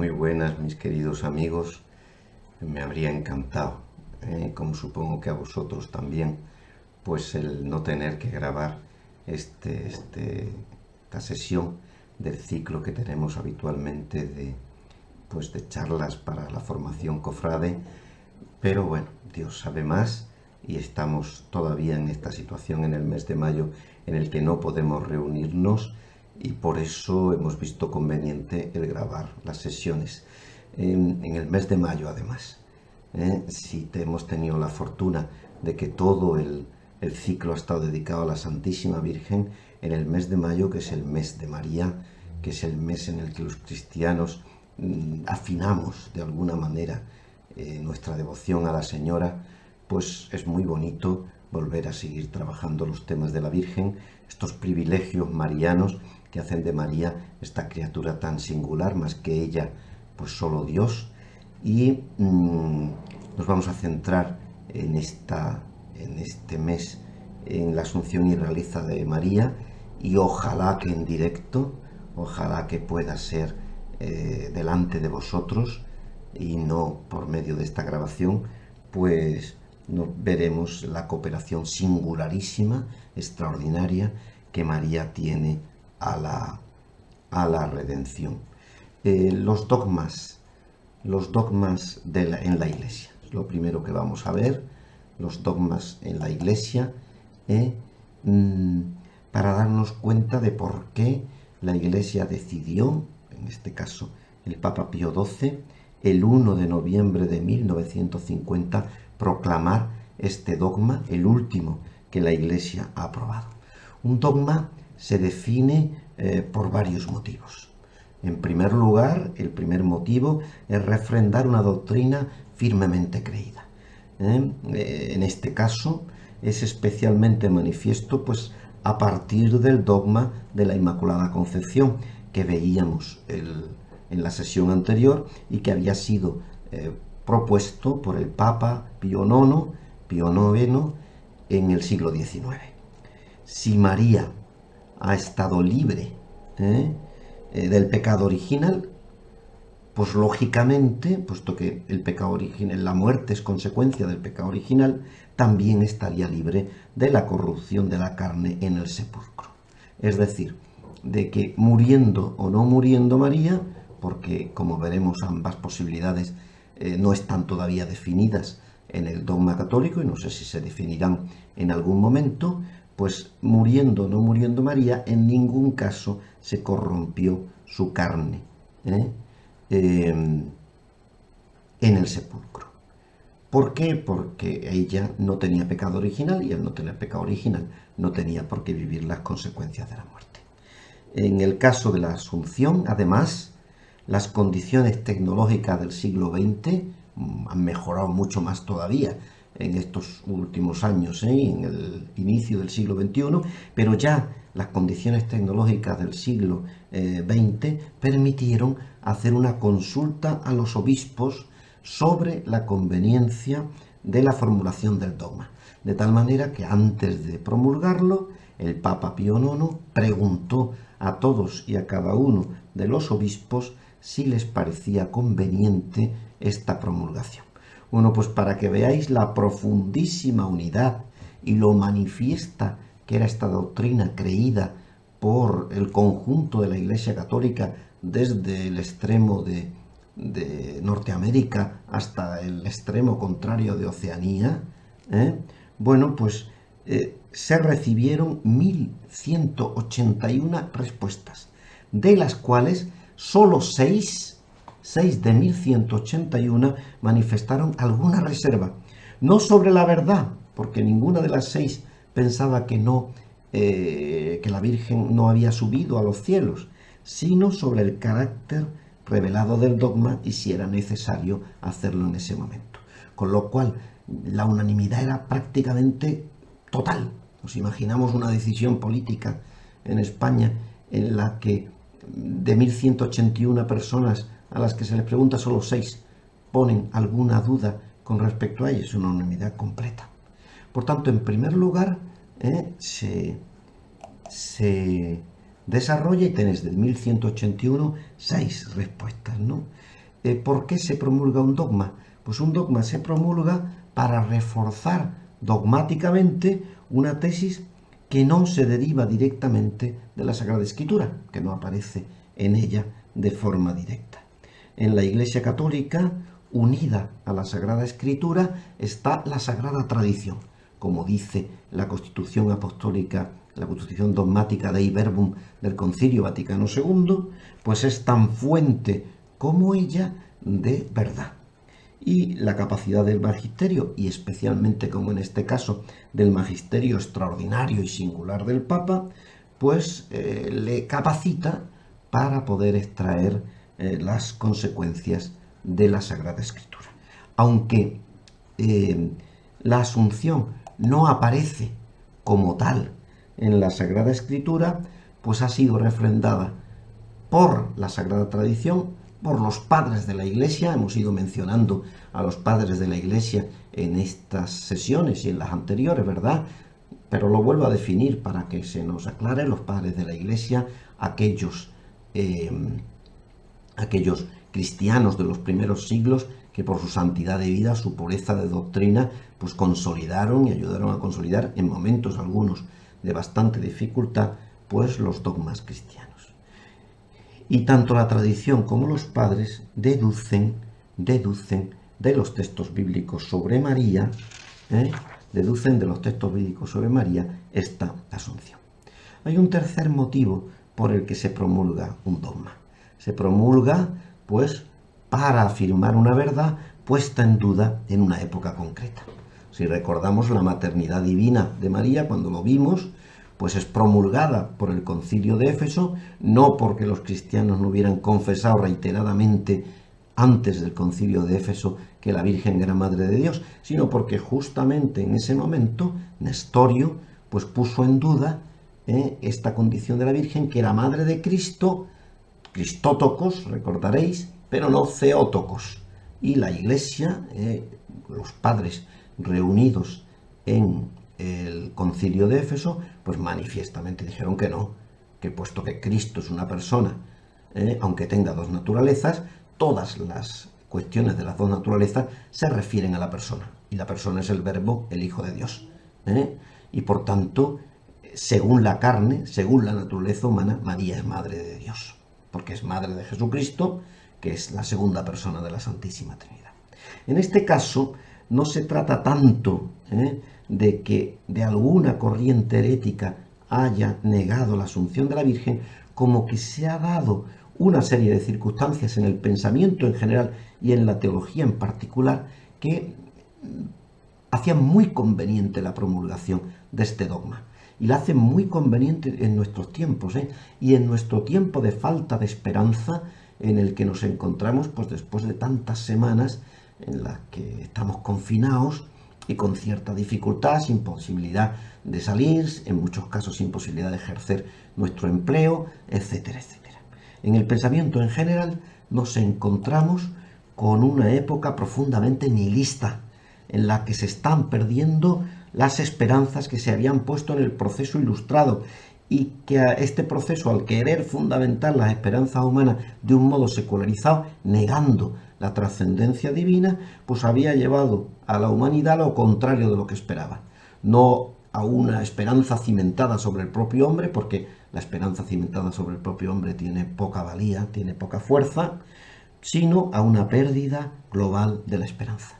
Muy buenas, mis queridos amigos. Me habría encantado, como supongo que a vosotros también, pues el no tener que grabar esta sesión del ciclo que tenemos habitualmente de charlas para la formación cofrade. Pero bueno, Dios sabe más y estamos todavía en esta situación en el mes de mayo en el que no podemos reunirnos y por eso hemos visto conveniente el grabar las sesiones en el mes de mayo además. Si hemos tenido la fortuna de que todo el ciclo ha estado dedicado a la Santísima Virgen, en el mes de mayo, que es el mes de María, que es el mes en el que los cristianos afinamos de alguna manera nuestra devoción a la Señora, pues es muy bonito volver a seguir trabajando los temas de la Virgen, estos privilegios marianos que hacen de María esta criatura tan singular, más que ella, pues solo Dios. Y nos vamos a centrar en este mes en la Asunción y Realiza de María, y ojalá que en directo, ojalá que pueda ser delante de vosotros y no por medio de esta grabación, pues nos veremos la cooperación singularísima, extraordinaria, que María tiene a la redención. Los dogmas en la Iglesia. Es lo primero que vamos a ver, los dogmas en la Iglesia, para darnos cuenta de por qué la Iglesia decidió, en este caso el Papa Pío XII, el 1 de noviembre de 1950, proclamar este dogma, el último que la Iglesia ha aprobado. Un dogma se define por varios motivos. En primer lugar, el primer motivo es refrendar una doctrina firmemente creída. En este caso es especialmente manifiesto pues a partir del dogma de la Inmaculada Concepción que veíamos en la sesión anterior y que había sido propuesto por el Papa Pío IX en el siglo XIX. Si María ha estado libre del pecado original, pues lógicamente, puesto que el pecado original, la muerte es consecuencia del pecado original, también estaría libre de la corrupción de la carne en el sepulcro. Es decir, de que muriendo o no muriendo María, porque como veremos ambas posibilidades no están todavía definidas en el dogma católico y no sé si se definirán en algún momento, pues muriendo o no muriendo María, en ningún caso se corrompió su carne en el sepulcro. ¿Por qué? Porque ella no tenía pecado original y al no tener pecado original no tenía por qué vivir las consecuencias de la muerte. En el caso de la Asunción, además, las condiciones tecnológicas del siglo XX han mejorado mucho más todavía en estos últimos años, en el inicio del siglo XXI, pero ya las condiciones tecnológicas del siglo XX permitieron hacer una consulta a los obispos sobre la conveniencia de la formulación del dogma. De tal manera que antes de promulgarlo, el Papa Pío IX preguntó a todos y a cada uno de los obispos si les parecía conveniente esta promulgación. Bueno, pues para que veáis la profundísima unidad y lo manifiesta que era esta doctrina creída por el conjunto de la Iglesia Católica desde el extremo de Norteamérica hasta el extremo contrario de Oceanía, bueno, pues se recibieron 1.181 respuestas, de las cuales solo 6 de 1.181 manifestaron alguna reserva, no sobre la verdad, porque ninguna de las 6 pensaba que la Virgen no había subido a los cielos, sino sobre el carácter revelado del dogma y si era necesario hacerlo en ese momento. Con lo cual, la unanimidad era prácticamente total. Nos imaginamos una decisión política en España en la que de 1.181 personas a las que se les pregunta, solo 6 ponen alguna duda con respecto a ello. Es una unanimidad completa. Por tanto, en primer lugar, se desarrolla y tenéis de 1.181 6 respuestas, ¿no? ¿por qué se promulga un dogma? Pues un dogma se promulga para reforzar dogmáticamente una tesis que no se deriva directamente de la Sagrada Escritura, que no aparece en ella de forma directa. En la Iglesia Católica, unida a la Sagrada Escritura, está la Sagrada Tradición. Como dice la Constitución Apostólica, la Constitución Dogmática Dei Verbum del Concilio Vaticano II, pues es tan fuente como ella de verdad. Y la capacidad del magisterio, y especialmente como en este caso del magisterio extraordinario y singular del Papa, pues le capacita para poder extraer las consecuencias de la Sagrada Escritura. Aunque la Asunción no aparece como tal en la Sagrada Escritura, pues ha sido refrendada por la Sagrada Tradición, por los padres de la Iglesia. Hemos ido mencionando a los padres de la Iglesia en estas sesiones y en las anteriores, ¿verdad? Pero lo vuelvo a definir para que se nos aclare: los padres de la Iglesia, aquellos cristianos de los primeros siglos que por su santidad de vida, su pureza de doctrina, pues consolidaron y ayudaron a consolidar en momentos algunos de bastante dificultad, pues los dogmas cristianos. Y tanto la tradición como los padres deducen de los textos bíblicos sobre María, esta asunción. Hay un tercer motivo por el que se promulga un dogma. Se promulga, pues, para afirmar una verdad puesta en duda en una época concreta. Si recordamos la maternidad divina de María, cuando lo vimos, pues es promulgada por el Concilio de Éfeso, no porque los cristianos no hubieran confesado reiteradamente antes del Concilio de Éfeso que la Virgen era Madre de Dios, sino porque justamente en ese momento Nestorio pues puso en duda esta condición de la Virgen, que era Madre de Cristo, Cristótocos, recordaréis, pero no Theótocos. Y la Iglesia, los padres reunidos en el Concilio de Éfeso, pues manifiestamente dijeron que no, que puesto que Cristo es una persona, aunque tenga dos naturalezas, todas las cuestiones de las dos naturalezas se refieren a la persona, y la persona es el Verbo, el Hijo de Dios. Y por tanto, según la carne, según la naturaleza humana, María es Madre de Dios, porque es Madre de Jesucristo, que es la segunda persona de la Santísima Trinidad. En este caso, no se trata tanto de que de alguna corriente herética haya negado la asunción de la Virgen, como que se ha dado una serie de circunstancias en el pensamiento en general y en la teología en particular que hacían muy conveniente la promulgación de este dogma. Y la hacen muy conveniente en nuestros tiempos, y en nuestro tiempo de falta de esperanza en el que nos encontramos, pues después de tantas semanas en las que estamos confinados y con cierta dificultad, sin posibilidad de salir, en muchos casos sin posibilidad de ejercer nuestro empleo, etcétera, etcétera. En el pensamiento en general nos encontramos con una época profundamente nihilista, en la que se están perdiendo las esperanzas que se habían puesto en el proceso ilustrado, y que a este proceso, al querer fundamentar las esperanzas humanas de un modo secularizado, negando la trascendencia divina, pues había llevado a la humanidad lo contrario de lo que esperaba. No a una esperanza cimentada sobre el propio hombre, porque la esperanza cimentada sobre el propio hombre tiene poca valía, tiene poca fuerza, sino a una pérdida global de la esperanza.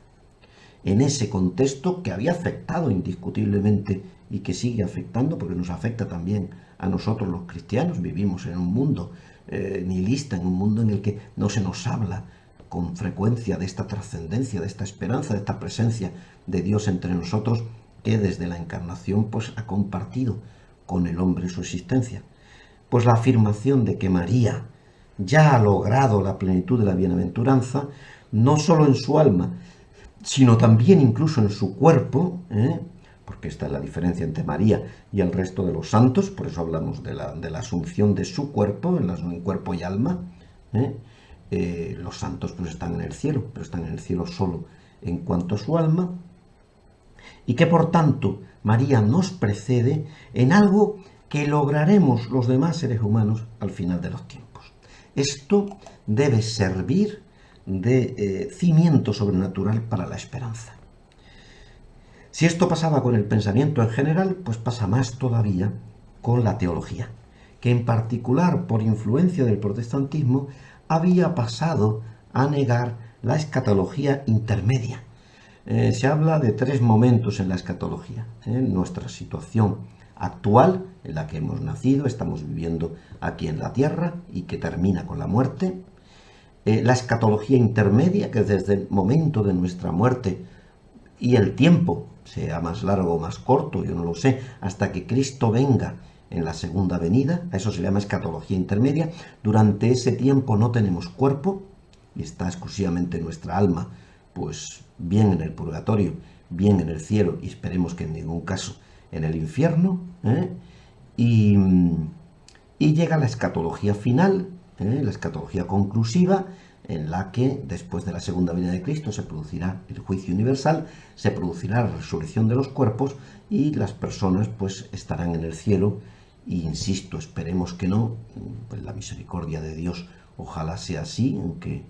En ese contexto que había afectado indiscutiblemente y que sigue afectando, porque nos afecta también a nosotros los cristianos, vivimos en un mundo nihilista, en un mundo en el que no se nos habla con frecuencia de esta trascendencia, de esta esperanza, de esta presencia de Dios entre nosotros, que desde la encarnación pues ha compartido con el hombre su existencia. Pues la afirmación de que María ya ha logrado la plenitud de la bienaventuranza, no solo en su alma, sino también incluso en su cuerpo, porque esta es la diferencia entre María y el resto de los santos, por eso hablamos de la asunción de su cuerpo, en cuerpo y alma. Los santos pues están en el cielo, pero están en el cielo solo en cuanto a su alma, y que por tanto María nos precede en algo que lograremos los demás seres humanos al final de los tiempos. Esto debe servir de cimiento sobrenatural para la esperanza. Si esto pasaba con el pensamiento en general, pues pasa más todavía con la teología, que en particular por influencia del protestantismo había pasado a negar la escatología intermedia. Se habla de 3 momentos en la escatología. Nuestra situación actual, en la que hemos nacido, estamos viviendo aquí en la tierra y que termina con la muerte. La escatología intermedia, que desde el momento de nuestra muerte y el tiempo, sea más largo o más corto, yo no lo sé, hasta que Cristo venga en la segunda venida, a eso se llama escatología intermedia. Durante ese tiempo no tenemos cuerpo y está exclusivamente nuestra alma, pues bien en el purgatorio, bien en el cielo, y esperemos que en ningún caso en el infierno, y llega la escatología final, la escatología conclusiva, en la que después de la segunda venida de Cristo se producirá el juicio universal, se producirá la resurrección de los cuerpos y las personas pues estarán en el cielo. Y insisto, esperemos que no, pues la misericordia de Dios ojalá sea así, aunque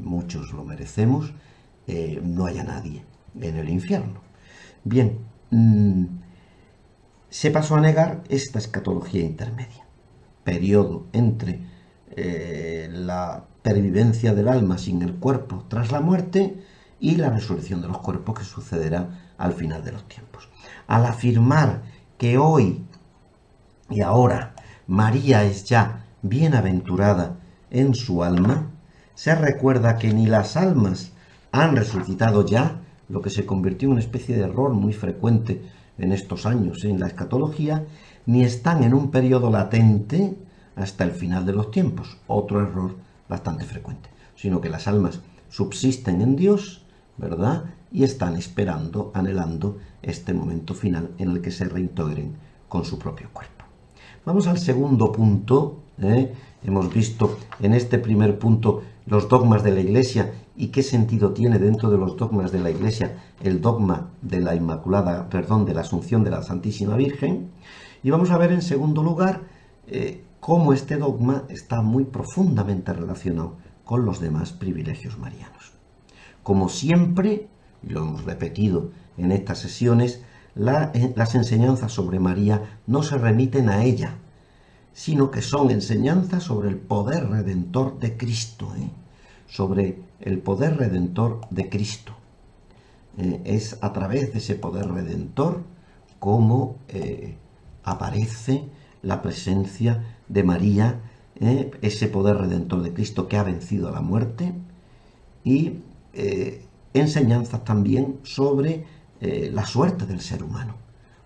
muchos lo merecemos, no haya nadie en el infierno. Bien, se pasó a negar esta escatología intermedia, periodo entre la pervivencia del alma sin el cuerpo tras la muerte y la resurrección de los cuerpos que sucederá al final de los tiempos. Al afirmar que hoy y ahora María es ya bienaventurada en su alma, se recuerda que ni las almas han resucitado ya, lo que se convirtió en una especie de error muy frecuente en estos años en la escatología, ni están en un periodo latente hasta el final de los tiempos, otro error bastante frecuente, sino que las almas subsisten en Dios, ¿verdad? Y están esperando, anhelando este momento final en el que se reintegren con su propio cuerpo. Vamos al segundo punto. Hemos visto en este primer punto los dogmas de la Iglesia y qué sentido tiene dentro de los dogmas de la Iglesia el dogma de la de la Asunción de la Santísima Virgen. Y vamos a ver en segundo lugar cómo este dogma está muy profundamente relacionado con los demás privilegios marianos. Como siempre, y lo hemos repetido en estas sesiones, las enseñanzas sobre María no se remiten a ella, sino que son enseñanzas sobre el poder redentor de Cristo, sobre el poder redentor de Cristo. Es a través de ese poder redentor como aparece la presencia de María, ese poder redentor de Cristo que ha vencido a la muerte, y enseñanzas también sobre la suerte del ser humano,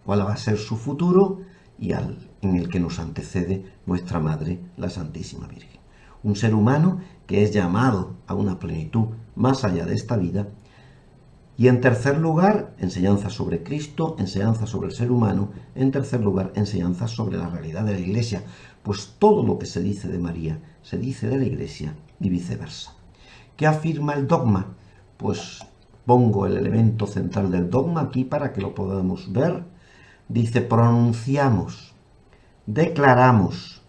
cuál va a ser su futuro y en el que nos antecede nuestra Madre, la Santísima Virgen. Un ser humano que es llamado a una plenitud más allá de esta vida. Y en tercer lugar, enseñanzas sobre Cristo, enseñanzas sobre el ser humano. En tercer lugar, enseñanzas sobre la realidad de la Iglesia, pues todo lo que se dice de María se dice de la Iglesia y viceversa. ¿Qué afirma el dogma? Pues pongo el elemento central del dogma aquí para que lo podamos ver. Dice: pronunciamos, declaramos,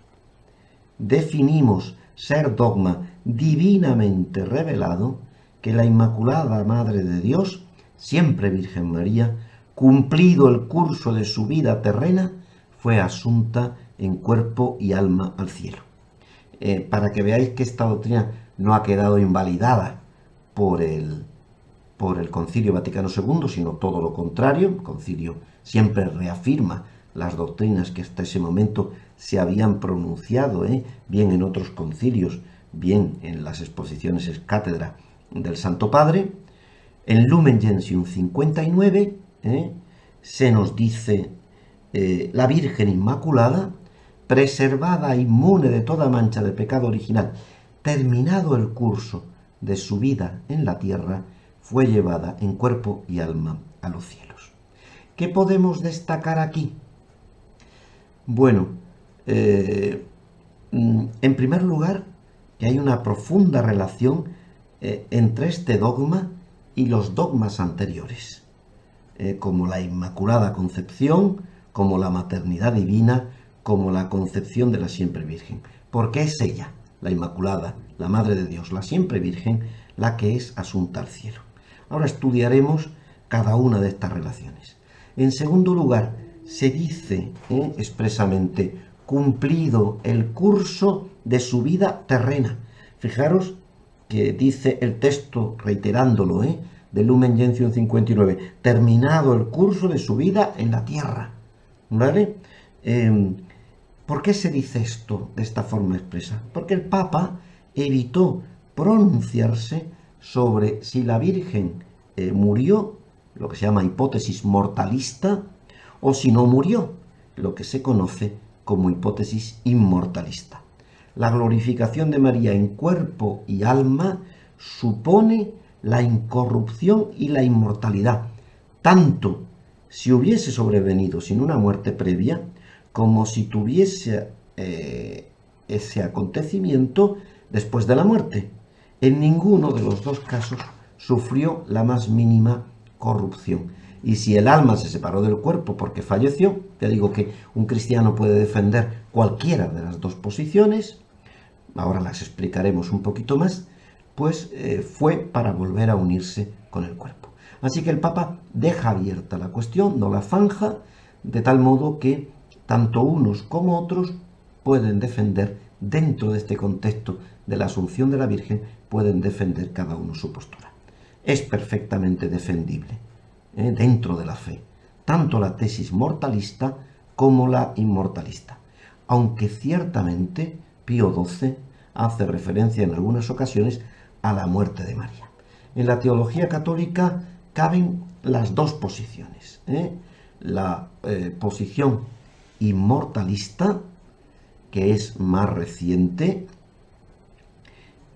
definimos ser dogma divinamente revelado que la Inmaculada Madre de Dios, siempre Virgen María, cumplido el curso de su vida terrena, fue asunta en cuerpo y alma al cielo. Para que veáis que esta doctrina no ha quedado invalidada por el Concilio Vaticano II, sino todo lo contrario. El concilio siempre reafirma las doctrinas que hasta ese momento se habían pronunciado, bien en otros concilios, bien en las exposiciones ex cátedra del Santo Padre. En Lumen Gentium 59 se nos dice: la Virgen Inmaculada, preservada, inmune de toda mancha de pecado original, terminado el curso de su vida en la tierra, fue llevada en cuerpo y alma a los cielos. ¿Qué podemos destacar aquí? Bueno, en primer lugar, que hay una profunda relación entre este dogma y los dogmas anteriores, como la Inmaculada Concepción, como la maternidad divina, como la concepción de la siempre Virgen, porque es ella la Inmaculada, la Madre de Dios, la siempre Virgen, la que es asunta al cielo. Ahora estudiaremos cada una de estas relaciones. En segundo lugar, se dice expresamente, cumplido el curso de su vida terrena. Fijaros que dice el texto, reiterándolo, de Lumen Gentium 59, terminado el curso de su vida en la tierra. ¿Vale? ¿Por qué se dice esto de esta forma expresa? Porque el Papa evitó pronunciarse sobre si la Virgen murió, lo que se llama hipótesis mortalista, o si no murió, lo que se conoce como hipótesis inmortalista. La glorificación de María en cuerpo y alma supone la incorrupción y la inmortalidad, tanto si hubiese sobrevenido sin una muerte previa, como si tuviese ese acontecimiento después de la muerte. En ninguno de los dos casos sufrió la más mínima corrupción. Y si el alma se separó del cuerpo porque falleció, te digo que un cristiano puede defender cualquiera de las dos posiciones, ahora las explicaremos un poquito más, pues fue para volver a unirse con el cuerpo. Así que el Papa deja abierta la cuestión, no la zanja, de tal modo que tanto unos como otros pueden defender, dentro de este contexto de la Asunción de la Virgen, pueden defender cada uno su postura. Es perfectamente defendible dentro de la fe, tanto la tesis mortalista como la inmortalista, aunque ciertamente Pío XII hace referencia en algunas ocasiones a la muerte de María. En la teología católica caben las dos posiciones, la posición inmortalista, que es más reciente,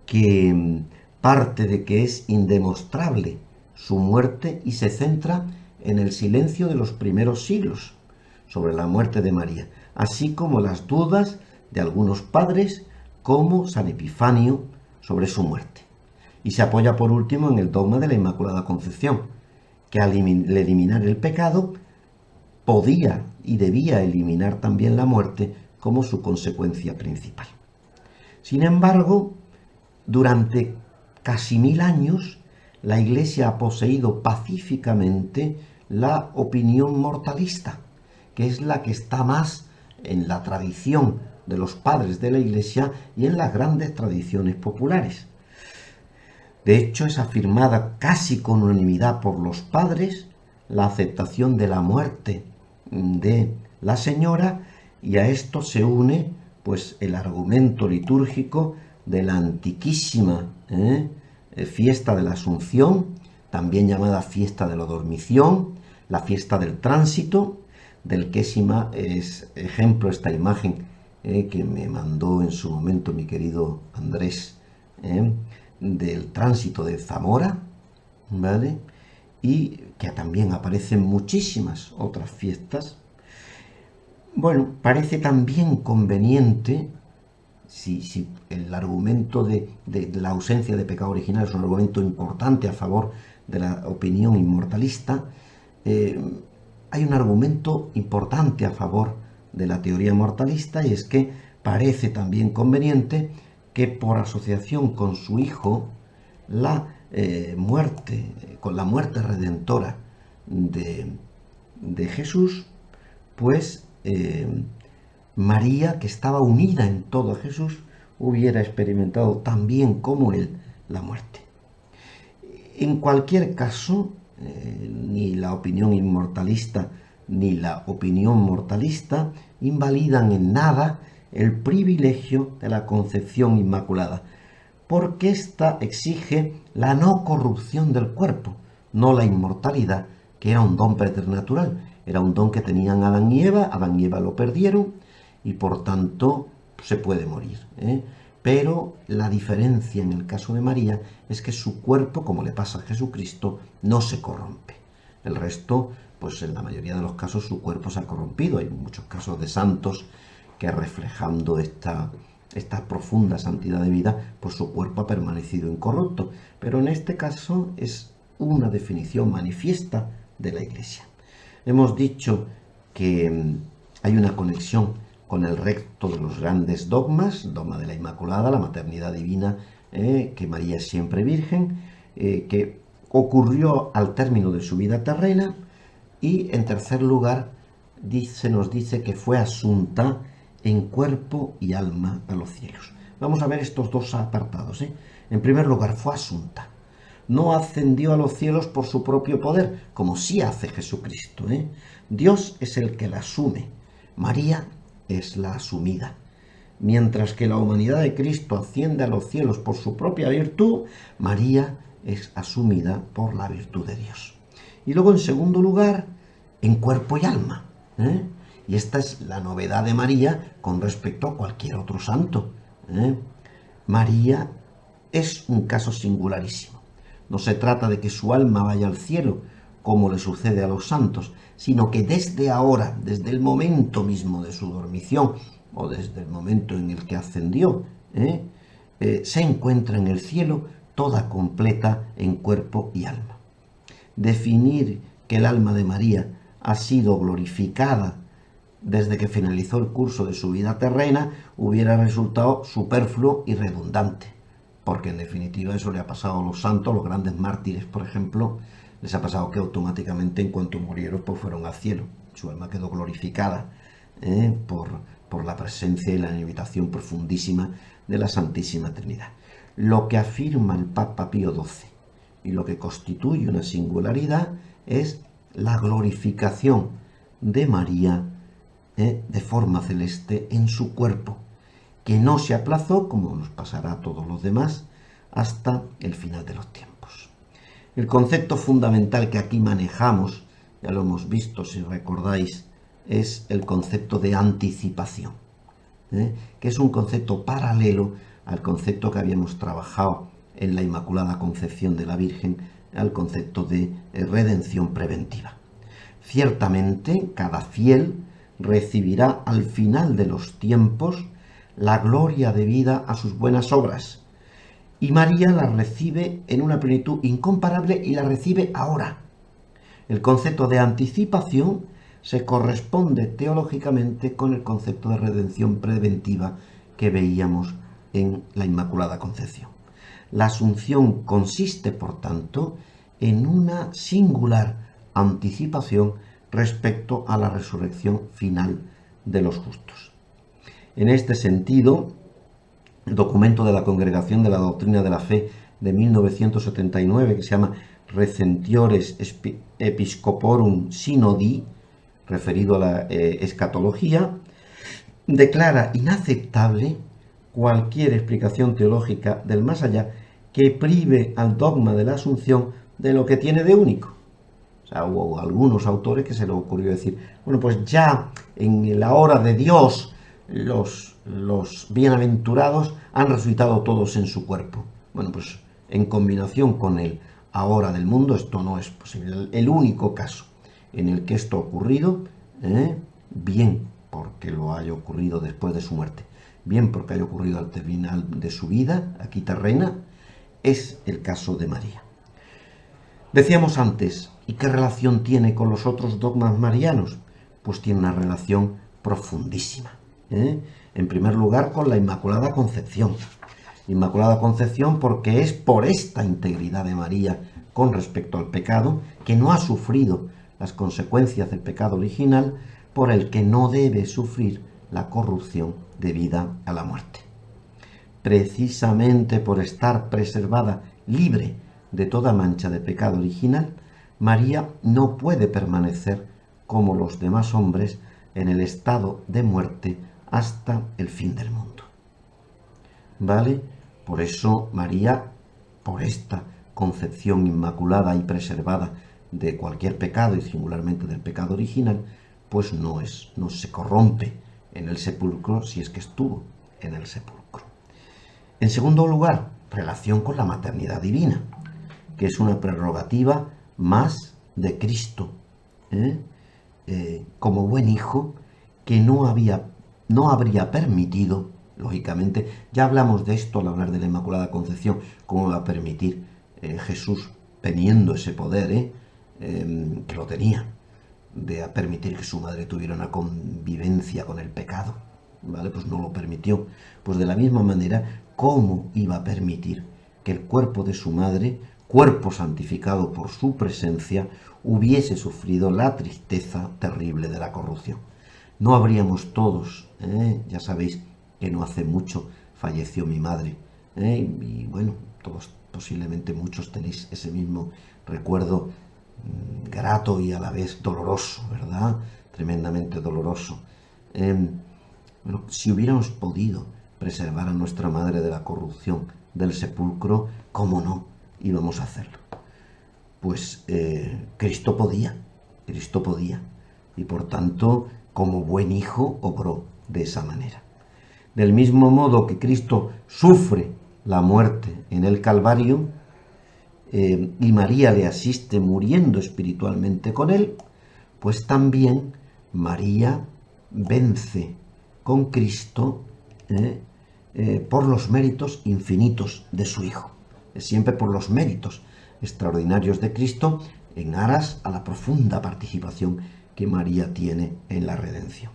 que parte de que es indemostrable su muerte y se centra en el silencio de los primeros siglos sobre la muerte de María, así como las dudas de algunos padres como San Epifanio sobre su muerte. Y se apoya por último en el dogma de la Inmaculada Concepción, que al eliminar el pecado podía y debía eliminar también la muerte como su consecuencia principal. Sin embargo, durante casi 1000 años, la Iglesia ha poseído pacíficamente la opinión mortalista, que es la que está más en la tradición de los padres de la Iglesia y en las grandes tradiciones populares. De hecho, es afirmada casi con unanimidad por los padres la aceptación de la muerte de la Señora, y a esto se une pues el argumento litúrgico de la antiquísima fiesta de la Asunción, también llamada fiesta de la Dormición, la fiesta del Tránsito, del que es ejemplo esta imagen que me mandó en su momento mi querido Andrés, del Tránsito de Zamora, ¿vale? Y que también aparecen muchísimas otras fiestas. Bueno, parece también conveniente, si el argumento de la ausencia de pecado original es un argumento importante a favor de la opinión inmortalista, hay un argumento importante a favor de la teoría mortalista, y es que parece también conveniente que por asociación con su Hijo, con la muerte redentora de Jesús, pues María, que estaba unida en todo a Jesús, hubiera experimentado también como él la muerte. En cualquier caso, ni la opinión inmortalista ni la opinión mortalista invalidan en nada el privilegio de la concepción inmaculada, porque ésta exige la no corrupción del cuerpo, no la inmortalidad, que era un don preternatural, era un don que tenían Adán y Eva lo perdieron y por tanto se puede morir. Pero la diferencia en el caso de María es que su cuerpo, como le pasa a Jesucristo, no se corrompe. El resto, pues en la mayoría de los casos su cuerpo se ha corrompido. Hay muchos casos de santos que, reflejando esta profunda santidad de vida, pues su cuerpo ha permanecido incorrupto. Pero en este caso es una definición manifiesta de la Iglesia. Hemos dicho que hay una conexión con el resto de los grandes dogmas, dogma de la Inmaculada, la maternidad divina, que María es siempre virgen, que ocurrió al término de su vida terrena, y en tercer lugar se nos dice que fue asunta en cuerpo y alma a los cielos. Vamos a ver estos dos apartados. En primer lugar, fue asunta. No ascendió a los cielos por su propio poder, como sí hace Jesucristo. Dios es el que la asume. María es la asumida. Mientras que la humanidad de Cristo asciende a los cielos por su propia virtud, María es asumida por la virtud de Dios. Y luego, en segundo lugar, en cuerpo y alma. Y esta es la novedad de María con respecto a cualquier otro santo. María es un caso singularísimo. No se trata de que su alma vaya al cielo, como le sucede a los santos, sino que desde ahora, desde el momento mismo de su dormición, o desde el momento en el que ascendió, se encuentra en el cielo toda completa en cuerpo y alma. Definir que el alma de María ha sido glorificada desde que finalizó el curso de su vida terrena hubiera resultado superfluo y redundante, porque en definitiva eso le ha pasado a los santos, los grandes mártires, por ejemplo, les ha pasado que automáticamente en cuanto murieron pues fueron al cielo, su alma quedó glorificada por la presencia y la habitación profundísima de la Santísima Trinidad. Lo que afirma el Papa Pío XII y lo que constituye una singularidad es la glorificación de María de forma celeste en su cuerpo, que no se aplazó, como nos pasará a todos los demás, hasta el final de los tiempos. El concepto fundamental que aquí manejamos, ya lo hemos visto si recordáis, es el concepto de anticipación, que es un concepto paralelo al concepto que habíamos trabajado en la Inmaculada Concepción de la Virgen, al concepto de redención preventiva. Ciertamente, cada fiel recibirá al final de los tiempos la gloria debida a sus buenas obras, y María la recibe en una plenitud incomparable y la recibe ahora. El concepto de anticipación se corresponde teológicamente con el concepto de redención preventiva que veíamos en la Inmaculada Concepción. La Asunción consiste, por tanto, en una singular anticipación respecto a la resurrección final de los justos. En este sentido, el documento de la Congregación de la Doctrina de la Fe de 1979, que se llama Recentiores Episcoporum Synodi, referido a la escatología, declara inaceptable cualquier explicación teológica del más allá que prive al dogma de la Asunción de lo que tiene de único. O sea, hubo algunos autores que se les ocurrió decir, bueno, pues ya en la hora de Dios los bienaventurados han resucitado todos en su cuerpo. Bueno, pues en combinación con el ahora del mundo, esto no es posible. El único caso en el que esto ha ocurrido, bien porque lo haya ocurrido después de su muerte, bien porque haya ocurrido al final de su vida, aquí terrena, es el caso de María. Decíamos antes, ¿y qué relación tiene con los otros dogmas marianos? Pues tiene una relación profundísima. En primer lugar, con la Inmaculada Concepción. Inmaculada Concepción porque es por esta integridad de María con respecto al pecado, que no ha sufrido las consecuencias del pecado original, por el que no debe sufrir la corrupción debida a la muerte. Precisamente por estar preservada libre de toda mancha de pecado original, María no puede permanecer como los demás hombres en el estado de muerte hasta el fin del mundo. ¿Vale? Por eso María, por esta concepción inmaculada y preservada de cualquier pecado y singularmente del pecado original, pues no se corrompe en el sepulcro si es que estuvo en el sepulcro. En segundo lugar, relación con la maternidad divina, que es una prerrogativa más de Cristo, como buen hijo que no habría permitido, lógicamente, ya hablamos de esto al hablar de la Inmaculada Concepción, cómo va a permitir Jesús, teniendo ese poder, que lo tenía, de permitir que su madre tuviera una convivencia con el pecado. ¿vale? Pues no lo permitió. Pues de la misma manera, ¿cómo iba a permitir que el cuerpo de su madre, cuerpo santificado por su presencia, hubiese sufrido la tristeza terrible de la corrupción? No habríamos todos, ya sabéis que no hace mucho falleció mi madre, y bueno, todos posiblemente muchos tenéis ese mismo recuerdo grato y a la vez doloroso, ¿verdad? Tremendamente doloroso. Bueno, si hubiéramos podido preservar a nuestra madre de la corrupción del sepulcro, ¿cómo no íbamos a hacerlo? Pues Cristo podía, y por tanto, como buen hijo, obró de esa manera. Del mismo modo que Cristo sufre la muerte en el Calvario, y María le asiste muriendo espiritualmente con él, pues también María vence con Cristo por los méritos infinitos de su Hijo. Es siempre por los méritos extraordinarios de Cristo en aras a la profunda participación que María tiene en la redención.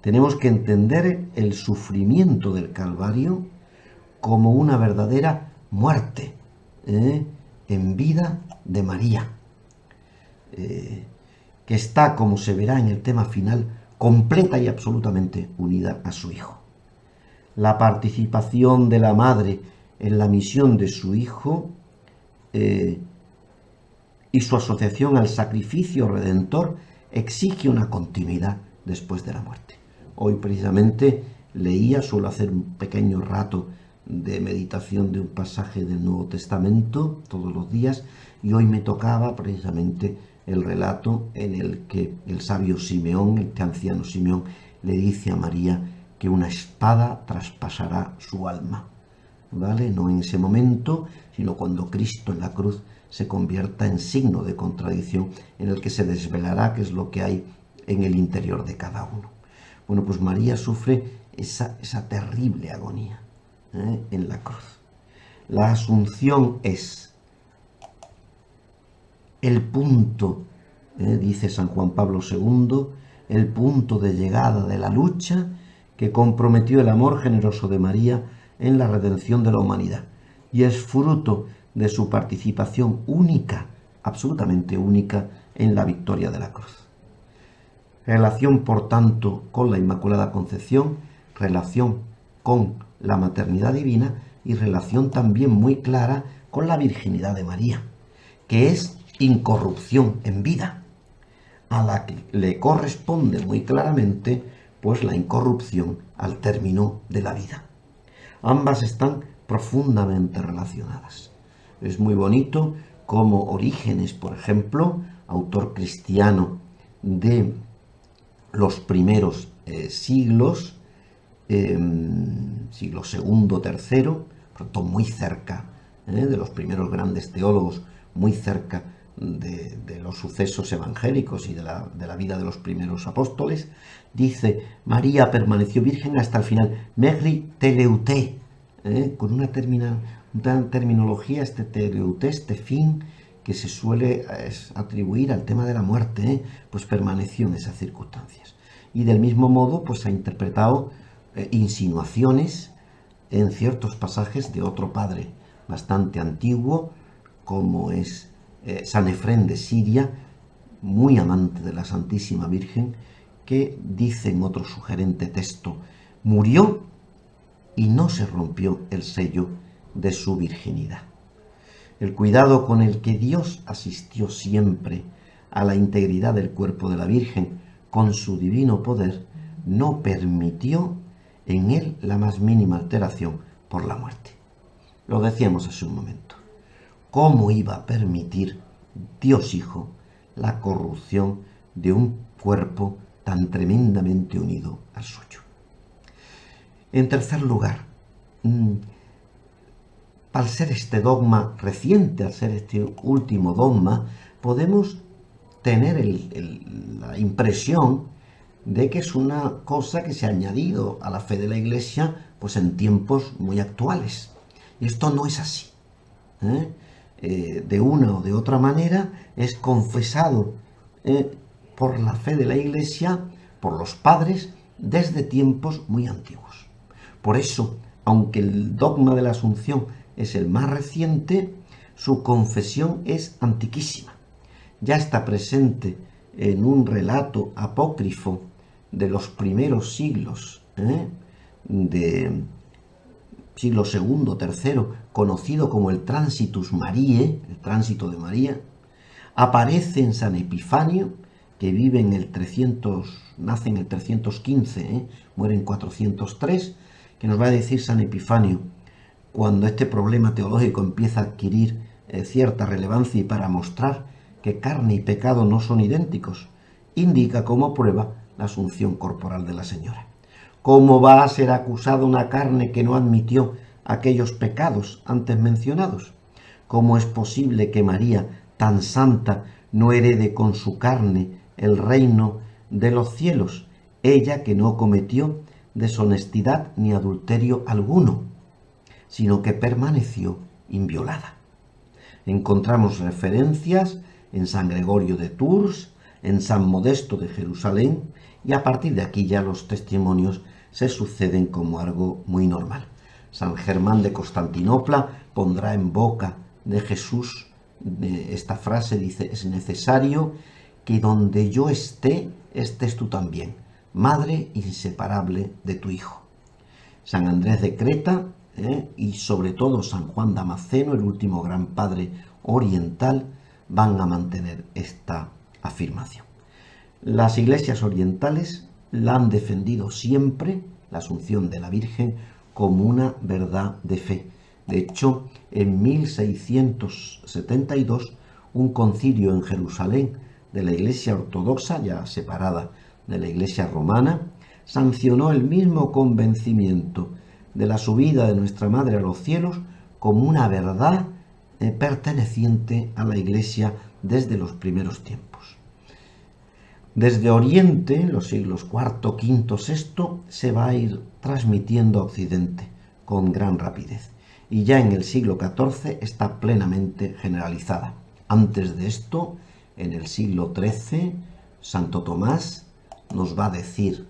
Tenemos que entender el sufrimiento del Calvario como una verdadera muerte en vida de María, que está, como se verá en el tema final, completa y absolutamente unida a su Hijo. La participación de la Madre en la misión de su Hijo y su asociación al sacrificio redentor exige una continuidad después de la muerte. Hoy precisamente suelo hacer un pequeño rato de meditación de un pasaje del Nuevo Testamento todos los días, y hoy me tocaba precisamente el relato en el que el sabio Simeón, este anciano Simeón, le dice a María que una espada traspasará su alma, ¿vale? No en ese momento, sino cuando Cristo en la cruz se convierta en signo de contradicción, en el que se desvelará qué es lo que hay en el interior de cada uno. Bueno, pues María sufre esa terrible agonía en la cruz. La Asunción es el punto, dice San Juan Pablo II, el punto de llegada de la lucha que comprometió el amor generoso de María en la redención de la humanidad, y es fruto de su participación única, absolutamente única, en la victoria de la cruz. Relación, por tanto, con la Inmaculada Concepción, relación con la maternidad divina y relación también muy clara con la virginidad de María, que es incorrupción en vida, a la que le corresponde muy claramente pues la incorrupción al término de la vida. Ambas están profundamente relacionadas. Es muy bonito como Orígenes, por ejemplo, autor cristiano de los primeros siglos, siglo segundo, tercero, por tanto muy cerca de los primeros grandes teólogos, muy cerca de los sucesos evangélicos y de la vida de los primeros apóstoles, dice: María permaneció virgen hasta el final, Megri teleuté, con una terminología, este teleuté, este fin, que se suele atribuir al tema de la muerte, pues permaneció en esas circunstancias. Y del mismo modo, pues ha interpretado insinuaciones en ciertos pasajes de otro padre bastante antiguo, como es San Efrén de Siria, muy amante de la Santísima Virgen, que dice en otro sugerente texto: murió y no se rompió el sello de su virginidad. El cuidado con el que Dios asistió siempre a la integridad del cuerpo de la Virgen con su divino poder no permitió en él la más mínima alteración por la muerte. Lo decíamos hace un momento. ¿Cómo iba a permitir Dios Hijo la corrupción de un cuerpo tan tremendamente unido al suyo? En tercer lugar, al ser este dogma reciente, al ser este último dogma, podemos tener la impresión de que es una cosa que se ha añadido a la fe de la Iglesia pues en tiempos muy actuales. Y esto no es así. De una o de otra manera es confesado por la fe de la Iglesia, por los padres, desde tiempos muy antiguos. Por eso, aunque el dogma de la Asunción es el más reciente, su confesión es antiquísima. Ya está presente en un relato apócrifo de los primeros siglos, de siglo II, III, conocido como el Transitus Mariae, el tránsito de María. Aparece en San Epifanio, que vive en el 300, nace en el 315, muere en 403, que nos va a decir San Epifanio, cuando este problema teológico empieza a adquirir cierta relevancia y para mostrar que carne y pecado no son idénticos, indica como prueba la asunción corporal de la Señora. ¿Cómo va a ser acusada una carne que no admitió aquellos pecados antes mencionados? ¿Cómo es posible que María, tan santa, no herede con su carne el reino de los cielos? Ella que no cometió deshonestidad ni adulterio alguno, sino que permaneció inviolada. Encontramos referencias en San Gregorio de Tours, en San Modesto de Jerusalén, y a partir de aquí ya los testimonios se suceden como algo muy normal. San Germán de Constantinopla pondrá en boca de Jesús esta frase, dice: es necesario que donde yo esté, estés tú también, madre inseparable de tu Hijo. San Andrés de Creta y sobre todo San Juan Damasceno, el último gran padre oriental, van a mantener esta afirmación. Las iglesias orientales la han defendido siempre, la Asunción de la Virgen, como una verdad de fe. De hecho, en 1672, un concilio en Jerusalén de la Iglesia ortodoxa, ya separada de la Iglesia romana, sancionó el mismo convencimiento de la subida de nuestra Madre a los cielos como una verdad perteneciente a la Iglesia desde los primeros tiempos. Desde Oriente, en los siglos IV, V, VI, se va a ir transmitiendo a Occidente con gran rapidez. Y ya en el siglo XIV está plenamente generalizada. Antes de esto, en el siglo XIII, Santo Tomás nos va a decir,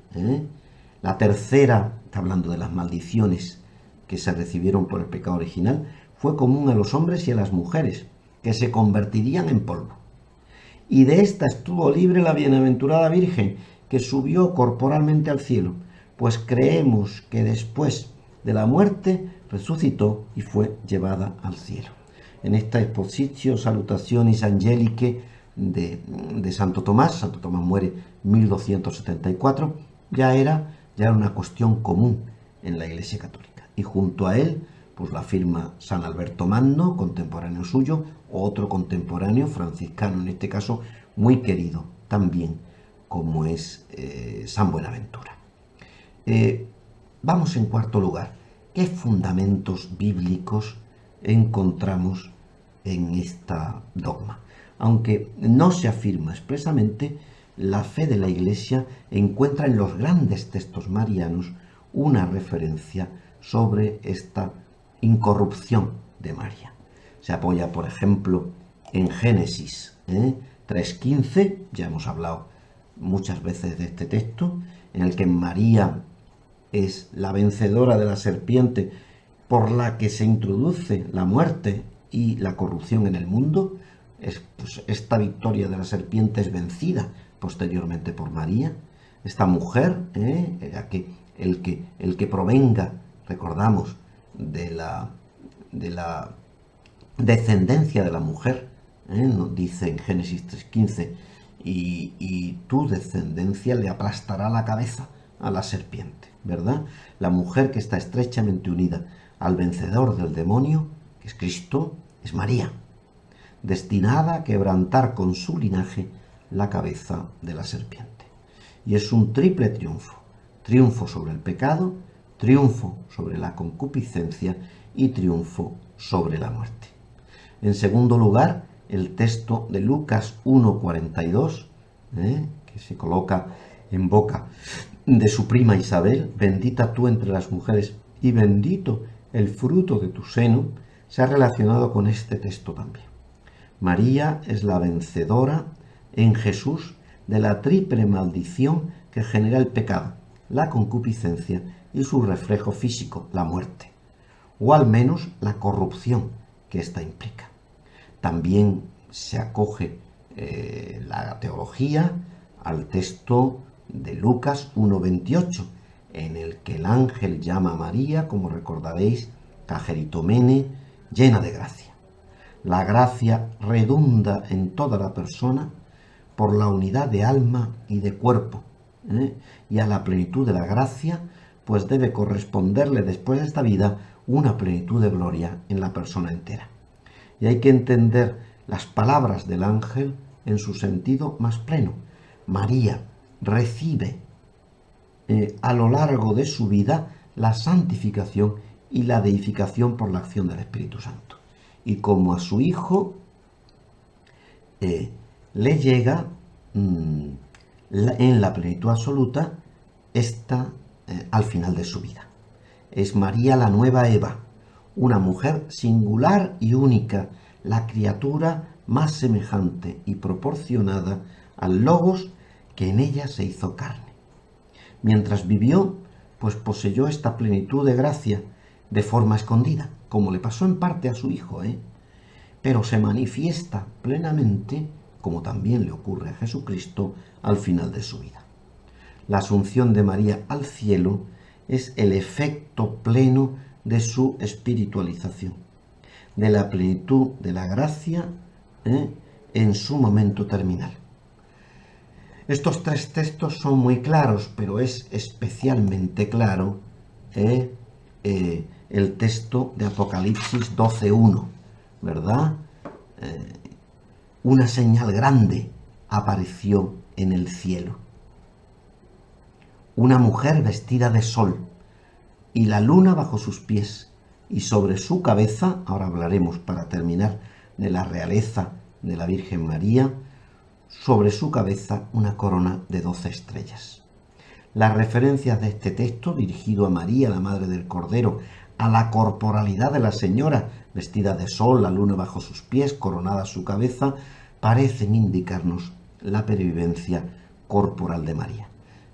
la tercera, está hablando de las maldiciones que se recibieron por el pecado original, fue común a los hombres y a las mujeres, que se convertirían en polvo. Y de esta estuvo libre la bienaventurada Virgen, que subió corporalmente al cielo, pues creemos que después de la muerte resucitó y fue llevada al cielo. En esta Expositio Salutationis Angelicae de Santo Tomás muere en 1274, ya era una cuestión común en la Iglesia Católica. Y junto a él, pues la afirma San Alberto Magno, contemporáneo suyo, otro contemporáneo, franciscano en este caso, muy querido también, como es San Buenaventura. Vamos en cuarto lugar. ¿Qué fundamentos bíblicos encontramos en esta dogma? Aunque no se afirma expresamente, la fe de la Iglesia encuentra en los grandes textos marianos una referencia sobre esta incorrupción de María. Se apoya, por ejemplo, en Génesis 3:15, ya hemos hablado muchas veces de este texto, en el que María es la vencedora de la serpiente por la que se introduce la muerte y la corrupción en el mundo. Pues, esta victoria de la serpiente es vencida posteriormente por María. Esta mujer, el que provenga, recordamos, de la descendencia de la mujer, nos dice en Génesis 3:15, y tu descendencia le aplastará la cabeza a la serpiente, ¿verdad? La mujer que está estrechamente unida al vencedor del demonio, que es Cristo, es María, destinada a quebrantar con su linaje la cabeza de la serpiente. Y es un triple triunfo: triunfo sobre el pecado, triunfo sobre la concupiscencia y triunfo sobre la muerte. En segundo lugar, el texto de Lucas 1:42, que se coloca en boca de su prima Isabel: bendita tú entre las mujeres y bendito el fruto de tu seno, se ha relacionado con este texto también. María es la vencedora en Jesús de la triple maldición que genera el pecado, la concupiscencia y su reflejo físico, la muerte, o al menos la corrupción que ésta implica. También se acoge la teología al texto de Lucas 1:28, en el que el ángel llama a María, como recordaréis, Cageritomene, llena de gracia. La gracia redunda en toda la persona por la unidad de alma y de cuerpo, y a la plenitud de la gracia pues debe corresponderle después de esta vida una plenitud de gloria en la persona entera. Y hay que entender las palabras del ángel en su sentido más pleno. María recibe a lo largo de su vida la santificación y la deificación por la acción del Espíritu Santo. Y como a su Hijo le llega en la plenitud absoluta al final de su vida. Es María la nueva Eva, una mujer singular y única, la criatura más semejante y proporcionada al Logos que en ella se hizo carne. Mientras vivió, pues poseyó esta plenitud de gracia de forma escondida, como le pasó en parte a su Hijo, pero se manifiesta plenamente, como también le ocurre a Jesucristo, al final de su vida. La asunción de María al cielo es el efecto pleno de su espiritualización, de la plenitud de la gracia en su momento terminal. Estos tres textos son muy claros, pero es especialmente claro el texto de Apocalipsis 12:1, ¿verdad? Una señal grande apareció en el cielo. Una mujer vestida de sol y la luna bajo sus pies, y sobre su cabeza, ahora hablaremos para terminar de la realeza de la Virgen María, sobre su cabeza una corona de 12 estrellas. Las referencias de este texto, dirigido a María, la Madre del Cordero, a la corporalidad de la Señora, vestida de sol, la luna bajo sus pies, coronada su cabeza, parecen indicarnos la pervivencia corporal de María.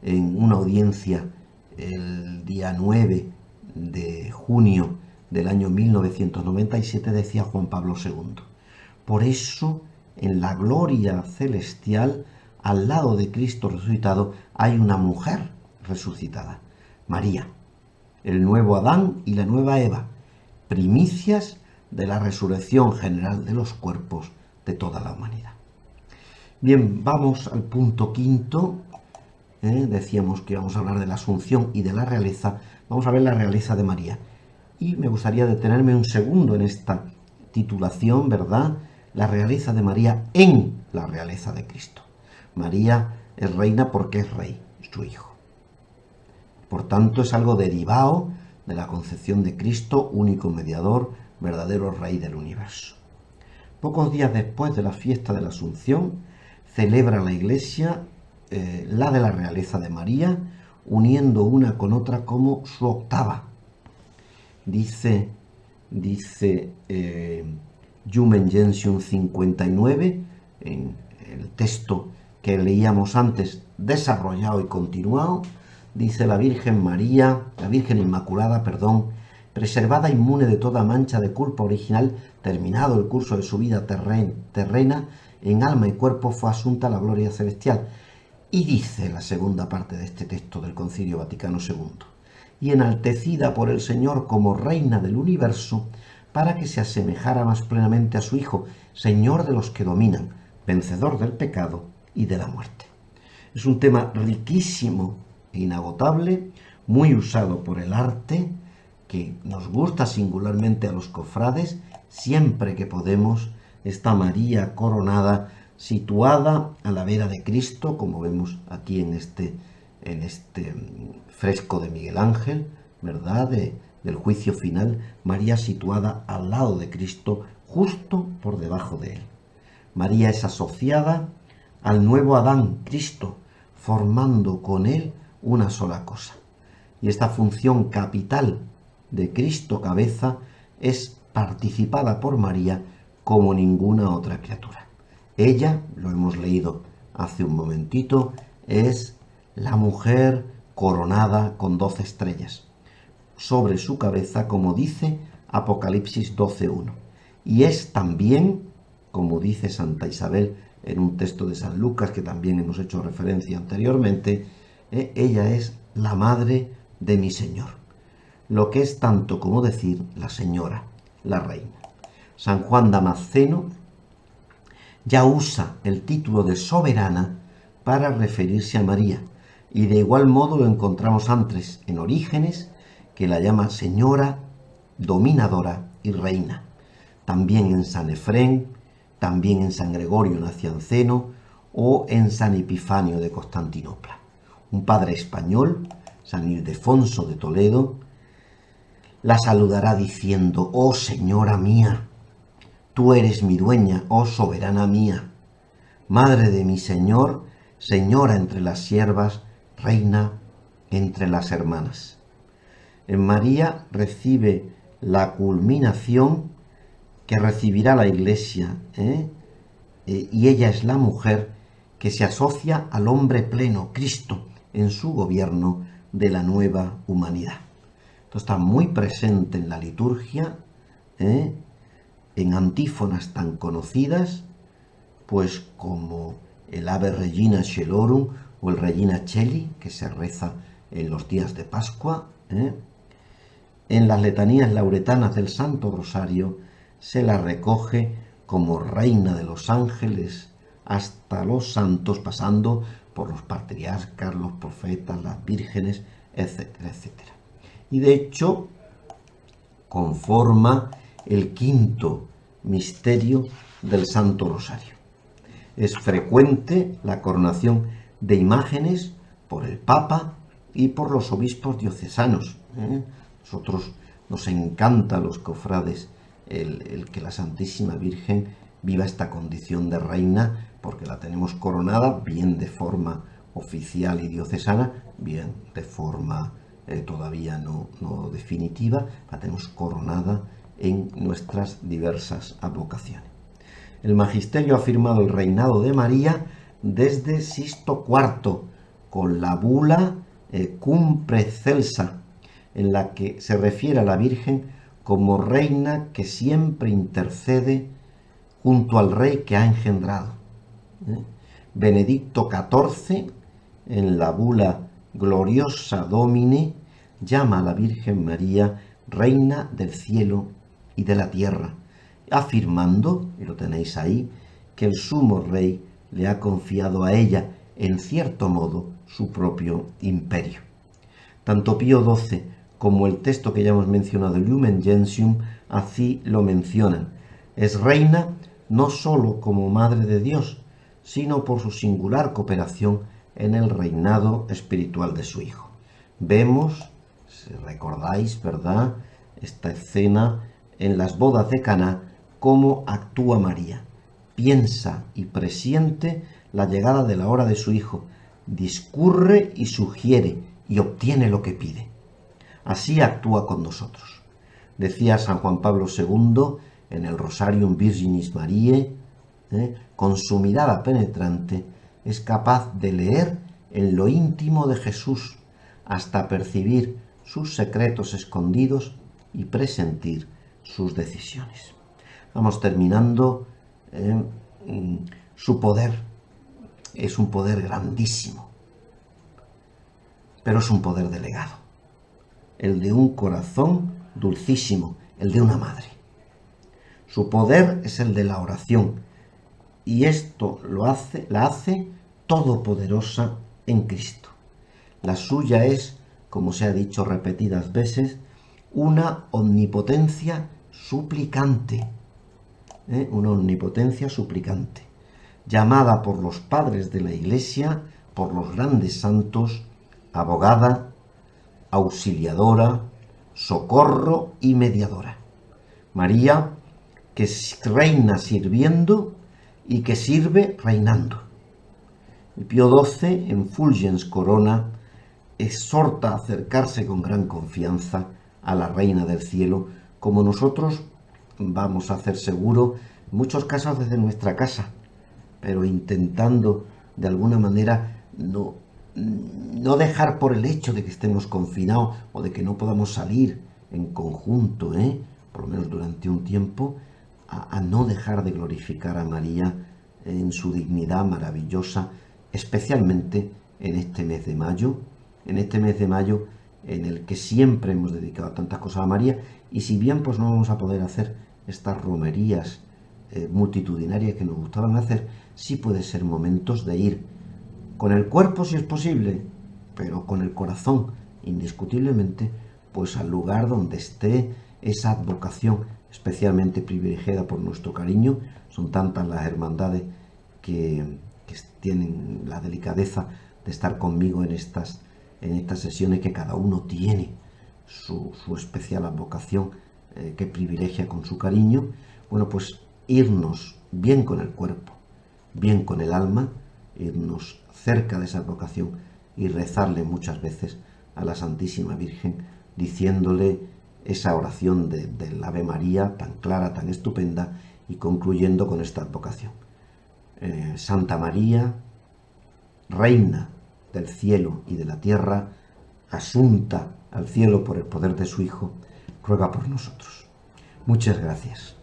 En una audiencia el día 9 de junio del año 1997 decía Juan Pablo II: por eso en la gloria celestial, al lado de Cristo resucitado, hay una mujer resucitada, María, el nuevo Adán y la nueva Eva, primicias de la resurrección general de los cuerpos de toda la humanidad. Bien, vamos al punto quinto. Decíamos que íbamos a hablar de la Asunción y de la realeza. Vamos a ver la realeza de María. Y me gustaría detenerme un segundo en esta titulación, ¿verdad? La realeza de María en la realeza de Cristo. María es reina porque es rey, su hijo. Por tanto, es algo derivado de la concepción de Cristo, único mediador, verdadero rey del universo. Pocos días después de la fiesta de la Asunción, celebra la Iglesia la de la realeza de María, uniendo una con otra como su octava. Dice Lumen Gentium 59, en el texto que leíamos antes, desarrollado y continuado, dice: la Virgen María, la Virgen Inmaculada, preservada inmune de toda mancha de culpa original, terminado el curso de su vida terrena, en alma y cuerpo fue asunta a la gloria celestial. Y dice la segunda parte de este texto del Concilio Vaticano II: y enaltecida por el Señor como reina del universo, para que se asemejara más plenamente a su Hijo, Señor de los que dominan, vencedor del pecado y de la muerte. Es un tema riquísimo e inagotable, muy usado por el arte, que nos gusta singularmente a los cofrades. Siempre que podemos, está María coronada, situada a la vera de Cristo, como vemos aquí en este fresco de Miguel Ángel, ¿verdad?, del juicio final. María situada al lado de Cristo, justo por debajo de él. María es asociada al nuevo Adán, Cristo, formando con él una sola cosa. Y esta función capital de Cristo cabeza es participada por María como ninguna otra criatura. Ella, lo hemos leído hace un momentito, es la mujer coronada con 12 estrellas sobre su cabeza, como dice Apocalipsis 12:1. Y es también, como dice Santa Isabel en un texto de San Lucas, que también hemos hecho referencia anteriormente, ella es la madre de mi Señor, lo que es tanto como decir la señora, la reina. San Juan Damasceno ya usa el título de soberana para referirse a María, y de igual modo lo encontramos antes en Orígenes, que la llama señora, dominadora y reina. También en San Efrén, también en San Gregorio Nacianceno o en San Epifanio de Constantinopla. Un padre español, San Ildefonso de Toledo, la saludará diciendo: oh señora mía, tú eres mi dueña, oh soberana mía, madre de mi Señor, señora entre las siervas, reina entre las hermanas. En María recibe la culminación que recibirá la Iglesia, y ella es la mujer que se asocia al hombre pleno, Cristo, en su gobierno de la nueva humanidad. Esto está muy presente en la liturgia, en antífonas tan conocidas, pues como el Ave Regina Celorum o el Regina Celi, que se reza en los días de Pascua. En las letanías lauretanas del Santo Rosario se la recoge como Reina de los ángeles hasta los santos, pasando por los patriarcas, los profetas, las vírgenes, etcétera, etcétera. Y de hecho conforma el quinto misterio del Santo Rosario. Es frecuente la coronación de imágenes por el Papa y por los obispos diocesanos. Nosotros nos encanta a los cofrades el que la Santísima Virgen viva esta condición de reina, porque la tenemos coronada bien de forma oficial y diocesana, bien de forma todavía no definitiva, la tenemos coronada en nuestras diversas advocaciones. El magisterio ha afirmado el reinado de María desde Sixto IV, con la bula Cum Praecelsa, en la que se refiere a la Virgen como reina que siempre intercede junto al rey que ha engendrado. Benedicto XIV, en la bula Gloriosa Domine, llama a la Virgen María reina del cielo y de la tierra, afirmando, y lo tenéis ahí, que el sumo rey le ha confiado a ella, en cierto modo, su propio imperio. Tanto Pío XII como el texto que ya hemos mencionado, el Lumen Gentium, así lo mencionan. Es reina no sólo como Madre de Dios, sino por su singular cooperación en el reinado espiritual de su Hijo. Vemos, si recordáis, ¿verdad?, esta escena en las bodas de Caná, cómo actúa María. Piensa y presiente la llegada de la hora de su Hijo, discurre y sugiere y obtiene lo que pide. Así actúa con nosotros. Decía San Juan Pablo II en el Rosarium Virginis Mariae, con su mirada penetrante es capaz de leer en lo íntimo de Jesús hasta percibir sus secretos escondidos y presentir sus decisiones. Vamos terminando. Su poder es un poder grandísimo, pero es un poder delegado, el de un corazón dulcísimo, el de una madre. Su poder es el de la oración, y esto la hace todopoderosa en Cristo. La suya es, como se ha dicho repetidas veces, una omnipotencia suplicante, una omnipotencia suplicante, llamada por los padres de la Iglesia, por los grandes santos, abogada, auxiliadora, socorro y mediadora. María, que reina sirviendo y que sirve reinando. Y Pío XII, en Fulgens Corona, exhorta a acercarse con gran confianza a la Reina del Cielo, como nosotros vamos a hacer seguro, en muchos casos desde nuestra casa, pero intentando de alguna manera no no dejar por el hecho de que estemos confinados o de que no podamos salir en conjunto, por lo menos durante un tiempo, a no dejar de glorificar a María en su dignidad maravillosa, especialmente en este mes de mayo, en el que siempre hemos dedicado tantas cosas a María, y si bien pues no vamos a poder hacer estas romerías multitudinarias que nos gustaban hacer, sí puede ser momentos de ir con el cuerpo si es posible, pero con el corazón indiscutiblemente, pues al lugar donde esté esa advocación especialmente privilegiada por nuestro cariño. Son tantas las hermandades que tienen la delicadeza de estar conmigo en estas sesiones, que cada uno tiene su especial advocación que privilegia con su cariño. Bueno, pues irnos bien con el cuerpo, bien con el alma, irnos cerca de esa advocación y rezarle muchas veces a la Santísima Virgen, diciéndole esa oración del Ave María tan clara, tan estupenda, y concluyendo con esta advocación. Santa María, Reina del cielo y de la tierra, asunta al cielo por el poder de su Hijo, ruega por nosotros. Muchas gracias.